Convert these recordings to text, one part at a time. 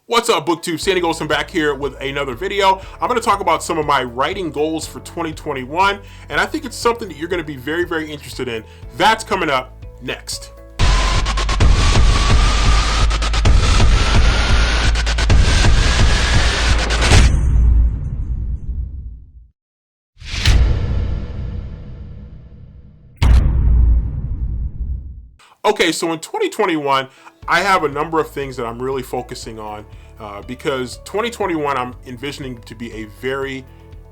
What's up, BookTube? Sandy Golson back here with another video. I'm going to talk about some of my writing goals for 2021, and I think it's something that you're going to be very, very interested in. That's coming up next. Okay, so in 2021, I have a number of things that I'm really focusing on because 2021 I'm envisioning to be a very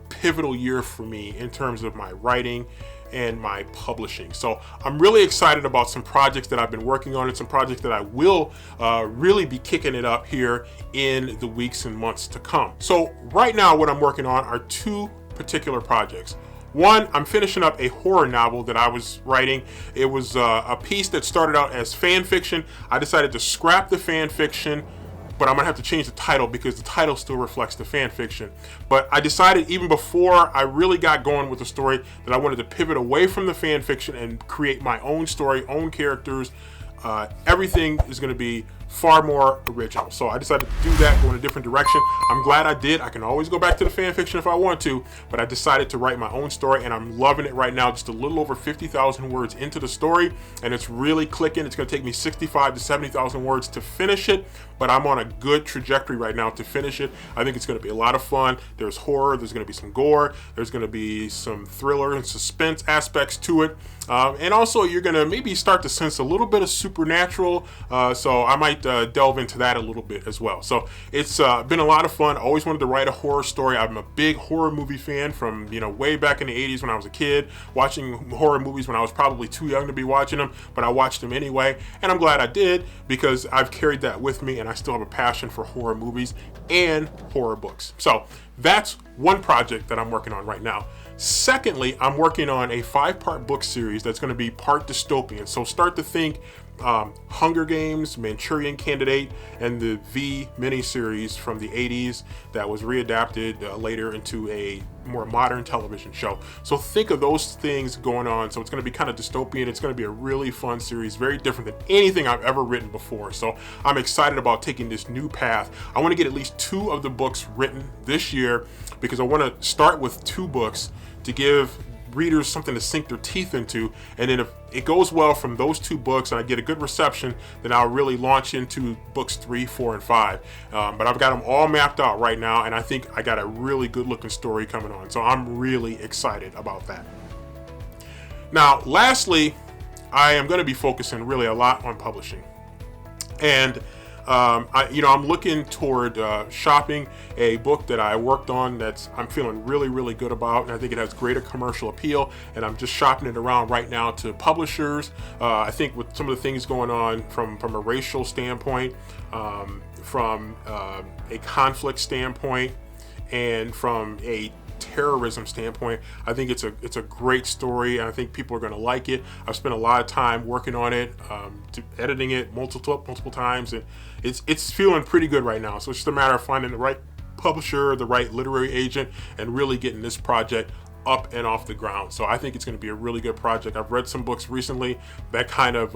pivotal year for me in terms of my writing and my publishing. So I'm really excited about some projects that I've been working on and some projects that I will really be kicking it up here in the weeks and months to come. So right now what I'm working on are two particular projects. One, I'm finishing up a horror novel that I was writing. It was a piece that started out as fan fiction. I decided to scrap the fan fiction, but I'm gonna have to change the title because the title still reflects the fan fiction. But I decided even before I really got going with the story that I wanted to pivot away from the fan fiction and create my own story, own characters. Everything is gonna be far more original. So I decided to do that, go in a different direction. I'm glad I did. I can always go back to the fan fiction if I want to, but I decided to write my own story and I'm loving it right now. Just a little over 50,000 words into the story and it's really clicking. It's gonna take me 65 to 70,000 words to finish it, but I'm on a good trajectory right now to finish it. I think it's gonna be a lot of fun. There's horror, there's gonna be some gore, there's gonna be some thriller and suspense aspects to it. And also you're gonna maybe start to sense a little bit of supernatural. So I might delve into that a little bit as well. So it's been a lot of fun. I always wanted to write a horror story. I'm a big horror movie fan from way back in the 80s when I was a kid, watching horror movies when I was probably too young to be watching them, but I watched them anyway. And I'm glad I did because I've carried that with me and I still have a passion for horror movies and horror books. So that's one project that I'm working on right now. Secondly, I'm working on a 5-part book series that's going to be part dystopian. So start to think Hunger Games, Manchurian Candidate, and the V miniseries from the 80s that was readapted later into a more modern television show. So think of those things going on. So it's going to be kind of dystopian. It's going to be a really fun series, very different than anything I've ever written before. So I'm excited about taking this new path. I want to get at least 2 of the books written this year because I want to start with 2 books to give readers something to sink their teeth into, and then if it goes well from those 2 books and I get a good reception, then I'll really launch into books 3, 4, and 5. But I've got them all mapped out right now, and I think I got a really good looking story coming on. So I'm really excited about that. Now, lastly, I am going to be focusing really a lot on publishing. And I'm looking toward shopping a book that I worked on that's I'm feeling really, really good about, and I think it has greater commercial appeal, and I'm just shopping it around right now to publishers. I think with some of the things going on from a racial standpoint, from a conflict standpoint, and from a terrorism standpoint, I think it's a great story, and I think people are going to like it. I've spent a lot of time working on it, editing it multiple times, and it's feeling pretty good right now. So it's just a matter of finding the right publisher, the right literary agent, and really getting this project up and off the ground. So I think it's going to be a really good project. I've read some books recently that kind of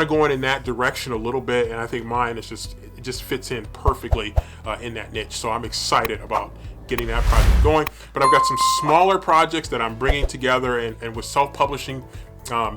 going in that direction a little bit, and I think mine is it just fits in perfectly in that niche. So I'm excited about getting that project going. But I've got some smaller projects that I'm bringing together, and with self-publishing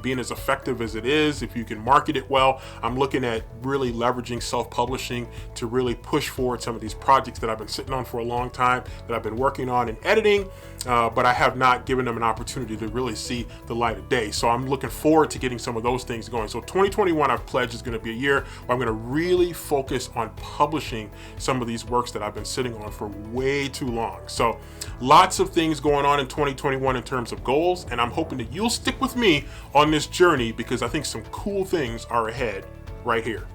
being as effective as it is, if you can market it well, I'm looking at really leveraging self-publishing to really push forward some of these projects that I've been sitting on for a long time, that I've been working on and editing, but I have not given them an opportunity to really see the light of day. So I'm looking forward to getting some of those things going. So 2021, I've pledged, is going to be a year where I'm going to really focus on publishing some of these works that I've been sitting on for way too long. So lots of things going on in 2021 in terms of goals, and I'm hoping that you'll stick with me on this journey because I think some cool things are ahead right here.